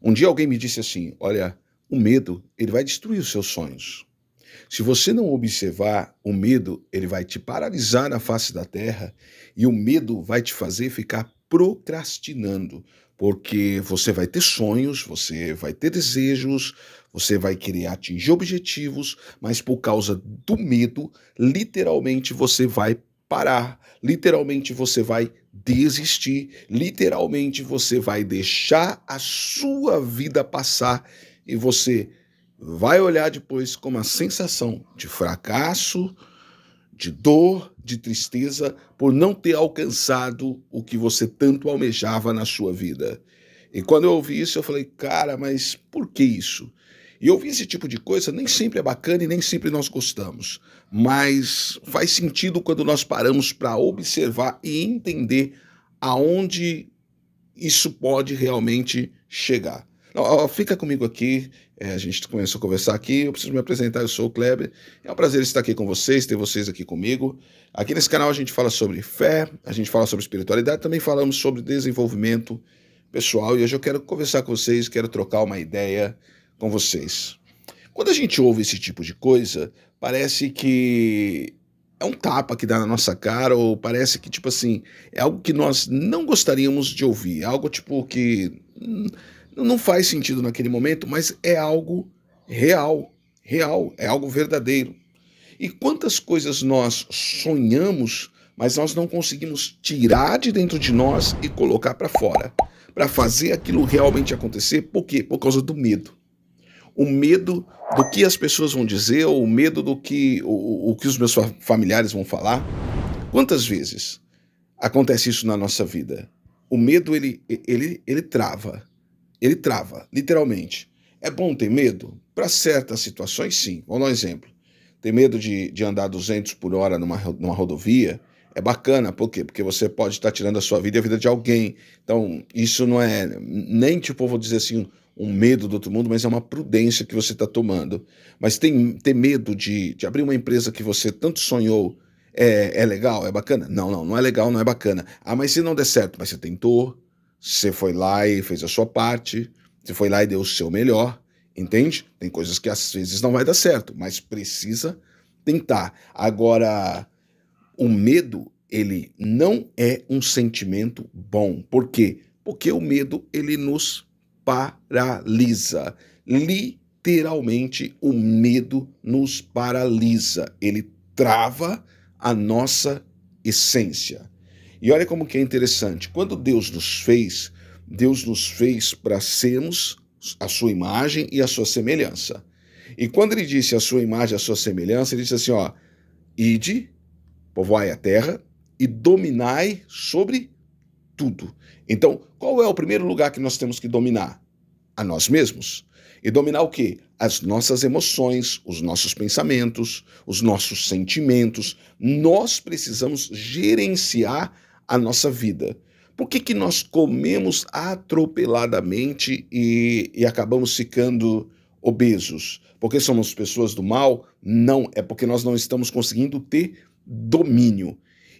Um dia alguém me disse assim: olha, o medo, ele vai destruir os seus sonhos. Se você não observar, o medo, ele vai te paralisar na face da terra e o medo vai te fazer ficar procrastinando, porque você vai ter sonhos, você vai ter desejos, você vai querer atingir objetivos, mas por causa do medo, literalmente você vai parar, literalmente você vai desistir, literalmente você vai deixar a sua vida passar e você vai olhar depois com uma sensação de fracasso, de dor, de tristeza por não ter alcançado o que você tanto almejava na sua vida. E quando eu ouvi isso, eu falei, cara, mas por que isso? E ouvir esse tipo de coisa nem sempre é bacana e nem sempre nós gostamos, mas faz sentido quando nós paramos para observar e entender aonde isso pode realmente chegar. Não, ó, fica comigo aqui, a gente começou a conversar aqui, eu preciso me apresentar, eu sou o Kleber, é um prazer estar aqui com vocês, ter vocês aqui comigo. Aqui nesse canal a gente fala sobre fé, a gente fala sobre espiritualidade, também falamos sobre desenvolvimento pessoal e hoje eu quero conversar com vocês, quero trocar uma ideia com vocês. Quando a gente ouve esse tipo de coisa, parece que é um tapa que dá na nossa cara, ou parece que, tipo assim, é algo que nós não gostaríamos de ouvir, algo tipo que não faz sentido naquele momento, mas é algo real, real, é algo verdadeiro. E quantas coisas nós sonhamos, mas nós não conseguimos tirar de dentro de nós e colocar para fora, para fazer aquilo realmente acontecer, por quê? Por causa do medo. O medo do que as pessoas vão dizer, ou o medo do que o que os meus familiares vão falar. Quantas vezes acontece isso na nossa vida? O medo, ele trava. Ele trava, literalmente. É bom ter medo? Para certas situações, sim. Vamos dar um exemplo. Ter medo de andar 200 por hora numa rodovia é bacana. Por quê? Porque você pode estar tirando a sua vida e a vida de alguém. Então, isso não é nem, tipo, eu vou dizer assim, um medo do outro mundo, mas é uma prudência que você está tomando. Mas ter medo de abrir uma empresa que você tanto sonhou é legal? É bacana? Não, não é legal, não é bacana. Ah, mas se não der certo, mas você tentou, você foi lá e fez a sua parte, você foi lá e deu o seu melhor, entende? Tem coisas que às vezes não vai dar certo, mas precisa tentar. Agora, o medo, ele não é um sentimento bom. Por quê? Porque o medo, ele nos paralisa. Literalmente, o medo nos paralisa. Ele trava a nossa essência. E olha como que é interessante. Quando Deus nos fez para sermos a sua imagem e a sua semelhança. E quando ele disse a sua imagem e a sua semelhança, ele disse assim, ó, ide, povoai a terra e dominai sobre tudo. Então, qual é o primeiro lugar que nós temos que dominar? A nós mesmos. E dominar o quê? As nossas emoções, os nossos pensamentos, os nossos sentimentos. Nós precisamos gerenciar a nossa vida. Por que nós comemos atropeladamente e acabamos ficando obesos? Porque somos pessoas do mal? Não, é porque nós não estamos conseguindo ter domínio.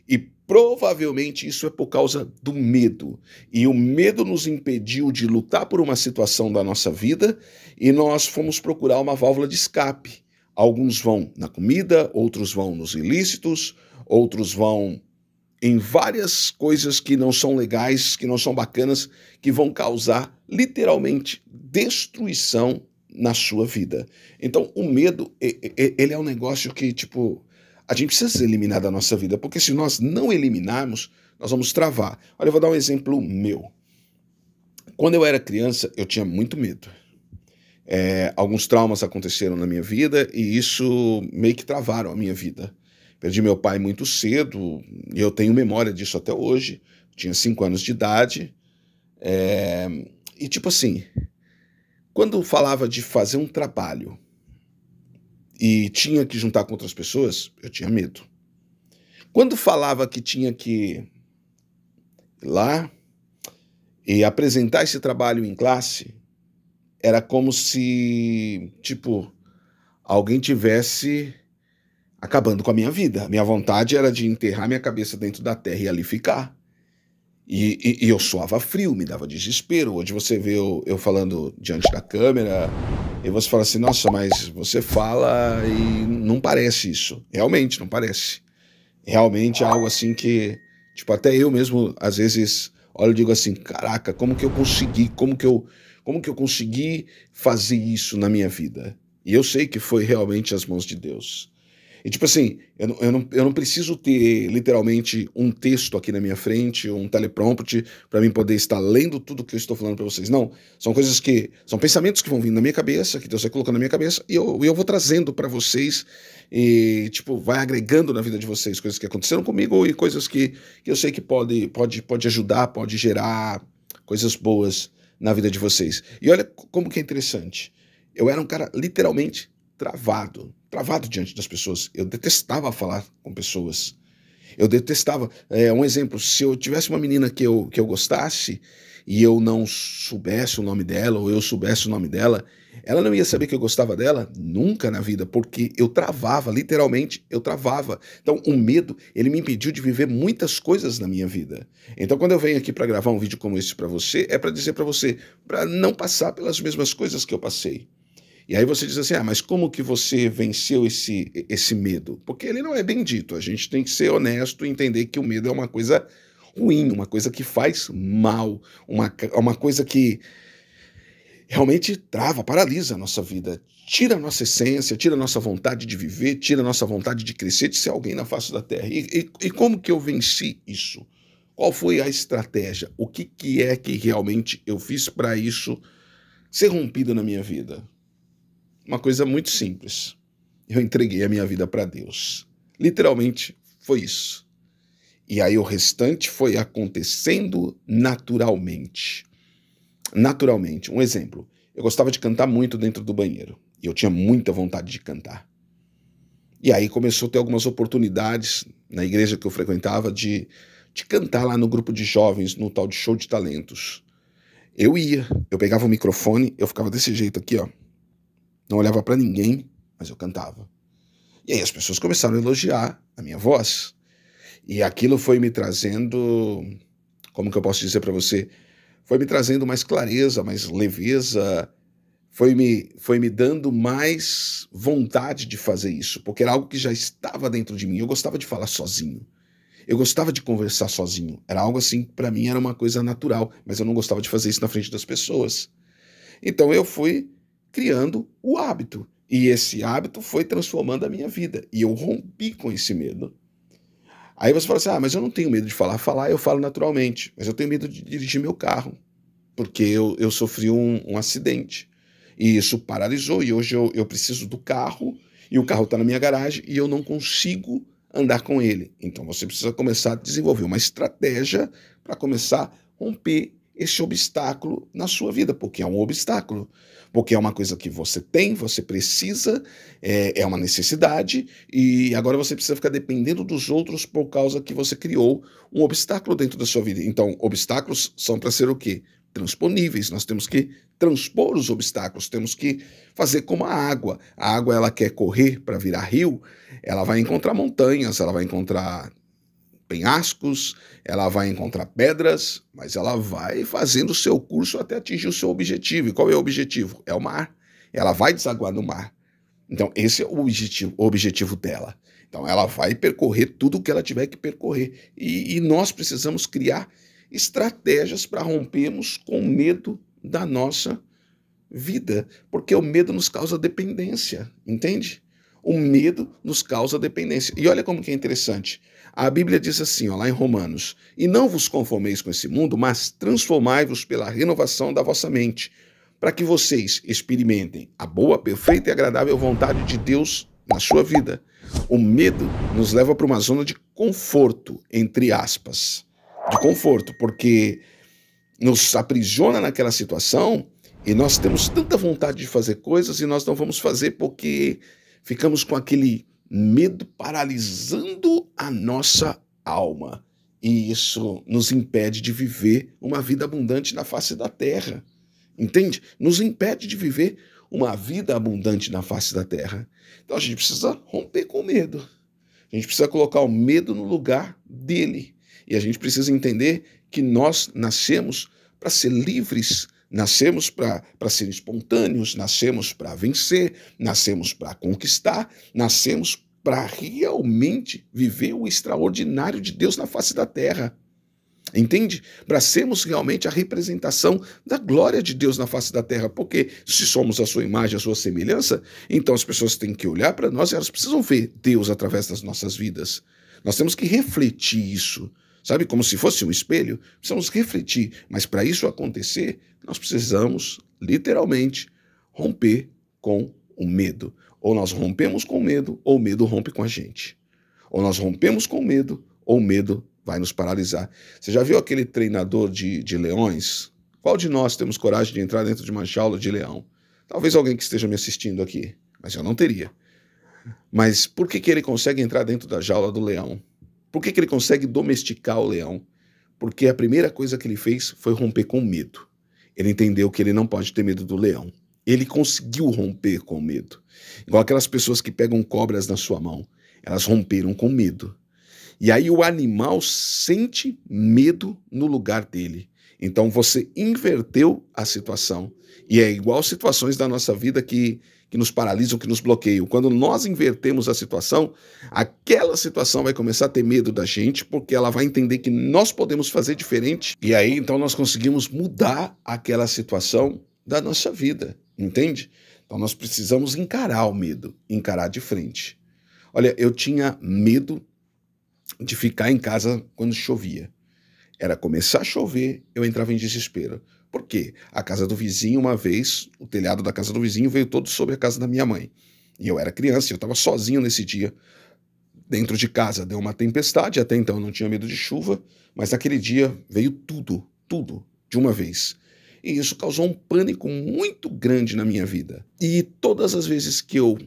E provavelmente isso é por causa do medo. E o medo nos impediu de lutar por uma situação da nossa vida e nós fomos procurar uma válvula de escape. Alguns vão na comida, outros vão nos ilícitos, outros vão em várias coisas que não são legais, que não são bacanas, que vão causar literalmente destruição na sua vida. Então, o medo, ele é um negócio que, tipo, a gente precisa eliminar da nossa vida, porque se nós não eliminarmos, nós vamos travar. Olha, eu vou dar um exemplo meu. Quando eu era criança, eu tinha muito medo. Alguns traumas aconteceram na minha vida e isso meio que travaram a minha vida. Perdi meu pai muito cedo e eu tenho memória disso até hoje. Tinha 5 anos de idade. E tipo assim, quando falava de fazer um trabalho e tinha que juntar com outras pessoas, eu tinha medo. Quando falava que tinha que ir lá e apresentar esse trabalho em classe, era como se, tipo, alguém tivesse acabando com a minha vida. Minha vontade era de enterrar minha cabeça dentro da terra e ali ficar. E eu suava frio, me dava desespero. Hoje você vê eu falando diante da câmera e você fala assim, nossa, mas você fala e não parece isso. Realmente, não parece. Realmente é algo assim que, tipo, até eu mesmo, às vezes, olho e digo assim, caraca, como que eu consegui, como que eu consegui fazer isso na minha vida? E eu sei que foi realmente as mãos de Deus. E tipo assim, eu não preciso ter literalmente um texto aqui na minha frente, um teleprompter, para mim poder estar lendo tudo que eu estou falando para vocês. Não, são coisas que, são pensamentos que vão vindo na minha cabeça, que Deus vai colocando na minha cabeça, e eu vou trazendo para vocês, e tipo, vai agregando na vida de vocês coisas que aconteceram comigo e coisas que eu sei que pode ajudar, pode gerar coisas boas na vida de vocês. E olha como que é interessante. Eu era um cara literalmente travado diante das pessoas. Eu detestava falar com pessoas. Eu detestava. Um exemplo, se eu tivesse uma menina que eu gostasse e eu não soubesse o nome dela, ou eu soubesse o nome dela, ela não ia saber que eu gostava dela nunca na vida, porque eu travava, literalmente, eu travava. Então, o medo, ele me impediu de viver muitas coisas na minha vida. Então, quando eu venho aqui para gravar um vídeo como esse para você, é para dizer para você, para não passar pelas mesmas coisas que eu passei. E aí você diz assim, mas como que você venceu esse medo? Porque ele não é bendito, a gente tem que ser honesto e entender que o medo é uma coisa ruim, uma coisa que faz mal, uma coisa que realmente trava, paralisa a nossa vida, tira a nossa essência, tira a nossa vontade de viver, tira a nossa vontade de crescer, de ser alguém na face da terra. E como que eu venci isso? Qual foi a estratégia? O que é que realmente eu fiz para isso ser rompido na minha vida? Uma coisa muito simples. Eu entreguei a minha vida para Deus. Literalmente foi isso. E aí o restante foi acontecendo naturalmente. Naturalmente. Um exemplo. Eu gostava de cantar muito dentro do banheiro. E eu tinha muita vontade de cantar. E aí começou a ter algumas oportunidades na igreja que eu frequentava de cantar lá no grupo de jovens, no tal de show de talentos. Eu pegava o microfone, eu ficava desse jeito aqui, ó. Não olhava para ninguém, mas eu cantava. E aí as pessoas começaram a elogiar a minha voz. E aquilo foi me trazendo, como que eu posso dizer para você? Foi me trazendo mais clareza, mais leveza, foi me dando mais vontade de fazer isso, porque era algo que já estava dentro de mim. Eu gostava de falar sozinho. Eu gostava de conversar sozinho. Era algo assim, para mim era uma coisa natural, mas eu não gostava de fazer isso na frente das pessoas. Então eu fui criando o hábito. E esse hábito foi transformando a minha vida. E eu rompi com esse medo. Aí você fala assim, mas eu não tenho medo de falar. Falar eu falo naturalmente. Mas eu tenho medo de dirigir meu carro. Porque eu sofri um acidente. E isso paralisou. E hoje eu preciso do carro. E o carro está na minha garagem. E eu não consigo andar com ele. Então você precisa começar a desenvolver uma estratégia para começar a romper esse obstáculo na sua vida, porque é um obstáculo, porque é uma coisa que você tem, você precisa, é uma necessidade, e agora você precisa ficar dependendo dos outros por causa que você criou um obstáculo dentro da sua vida. Então, obstáculos são para ser o quê? Transponíveis. Nós temos que transpor os obstáculos, temos que fazer como a água. A água, ela quer correr para virar rio, ela vai encontrar montanhas, ela vai encontrar penhascos, ela vai encontrar pedras, mas ela vai fazendo o seu curso até atingir o seu objetivo. E qual é o objetivo? É o mar. Ela vai desaguar no mar. Então, esse é o objetivo dela. Então, ela vai percorrer tudo o que ela tiver que percorrer. E nós precisamos criar estratégias para rompermos com o medo da nossa vida, porque o medo nos causa dependência, entende? O medo nos causa dependência. E olha como que é interessante. A Bíblia diz assim, lá em Romanos, e não vos conformeis com esse mundo, mas transformai-vos pela renovação da vossa mente, para que vocês experimentem a boa, perfeita e agradável vontade de Deus na sua vida. O medo nos leva para uma zona de conforto, entre aspas, de conforto, porque nos aprisiona naquela situação e nós temos tanta vontade de fazer coisas e nós não vamos fazer porque ficamos com aquele medo paralisando a nossa alma. E isso nos impede de viver uma vida abundante na face da terra. Entende? Nos impede de viver uma vida abundante na face da terra. Então a gente precisa romper com o medo. A gente precisa colocar o medo no lugar dele. E a gente precisa entender que nós nascemos para ser livres, nascemos para ser espontâneos, nascemos para vencer, nascemos para conquistar, nascemos para realmente viver o extraordinário de Deus na face da terra. Entende? Para sermos realmente a representação da glória de Deus na face da terra, porque se somos a sua imagem, a sua semelhança, então as pessoas têm que olhar para nós e elas precisam ver Deus através das nossas vidas. Nós temos que refletir isso, sabe? Como se fosse um espelho, precisamos refletir, mas para isso acontecer, nós precisamos, literalmente, romper com o medo. Ou nós rompemos com o medo, ou o medo rompe com a gente. Ou nós rompemos com o medo, ou o medo vai nos paralisar. Você já viu aquele treinador de leões? Qual de nós temos coragem de entrar dentro de uma jaula de leão? Talvez alguém que esteja me assistindo aqui, mas eu não teria. Mas por que ele consegue entrar dentro da jaula do leão? Por que ele consegue domesticar o leão? Porque a primeira coisa que ele fez foi romper com medo. Ele entendeu que ele não pode ter medo do leão. Ele conseguiu romper com medo. Igual aquelas pessoas que pegam cobras na sua mão. Elas romperam com medo. E aí o animal sente medo no lugar dele. Então você inverteu a situação. E é igual situações da nossa vida que nos paralisam, que nos bloqueiam. Quando nós invertemos a situação, aquela situação vai começar a ter medo da gente, porque ela vai entender que nós podemos fazer diferente. E aí então nós conseguimos mudar aquela situação da nossa vida, entende? Então nós precisamos encarar o medo, encarar de frente. Olha, eu tinha medo de ficar em casa quando chovia. Era começar a chover, eu entrava em desespero. Por quê? A casa do vizinho, uma vez, o telhado da casa do vizinho veio todo sobre a casa da minha mãe. E eu era criança, eu estava sozinho nesse dia, dentro de casa. Deu uma tempestade, até então eu não tinha medo de chuva, mas naquele dia veio tudo, de uma vez. E isso causou um pânico muito grande na minha vida. E todas as vezes que eu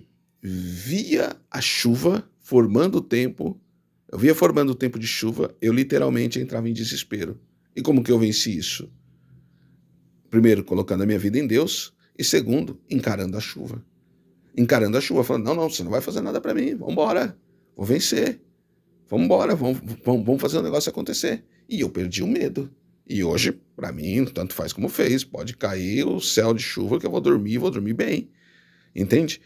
via a chuva formando o tempo, eu via formando o tempo de chuva, eu literalmente entrava em desespero. E como que eu venci isso? Primeiro, colocando a minha vida em Deus, e segundo, encarando a chuva. Encarando a chuva, falando, não, você não vai fazer nada para mim, vamos embora, vou vencer, vamos embora, vamos fazer o negócio acontecer. E eu perdi o medo. E hoje, para mim, tanto faz como fez, pode cair o céu de chuva que eu vou dormir bem. Entende?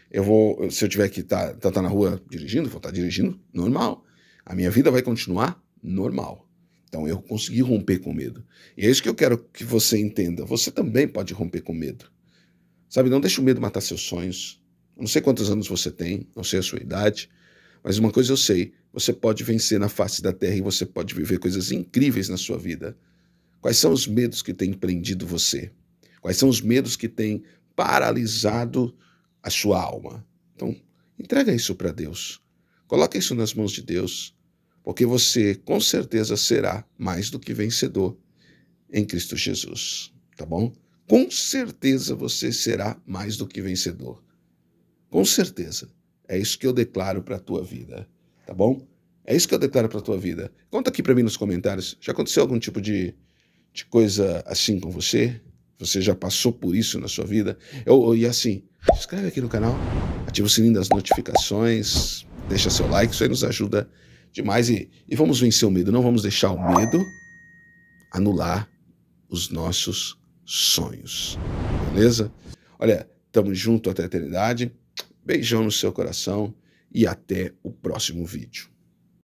Se eu tiver que tá na rua dirigindo, vou estar dirigindo normal. A minha vida vai continuar normal. Então eu consegui romper com medo. E é isso que eu quero que você entenda. Você também pode romper com medo. Sabe, não deixe o medo matar seus sonhos. Eu não sei quantos anos você tem, não sei a sua idade, mas uma coisa eu sei, você pode vencer na face da terra e você pode viver coisas incríveis na sua vida. Quais são os medos que têm prendido você? Quais são os medos que têm paralisado a sua alma? Então, entrega isso para Deus. Coloca isso nas mãos de Deus, porque você com certeza será mais do que vencedor em Cristo Jesus, tá bom? Com certeza você será mais do que vencedor. Com certeza. É isso que eu declaro para a tua vida, tá bom? É isso que eu declaro para a tua vida. Conta aqui para mim nos comentários, já aconteceu algum tipo de coisa assim com você? Você já passou por isso na sua vida? E assim, se inscreve aqui no canal, ativa o sininho das notificações, deixa seu like, isso aí nos ajuda demais. E vamos vencer o medo, não vamos deixar o medo anular os nossos sonhos, beleza? Olha, tamo junto até a eternidade, beijão no seu coração e até o próximo vídeo.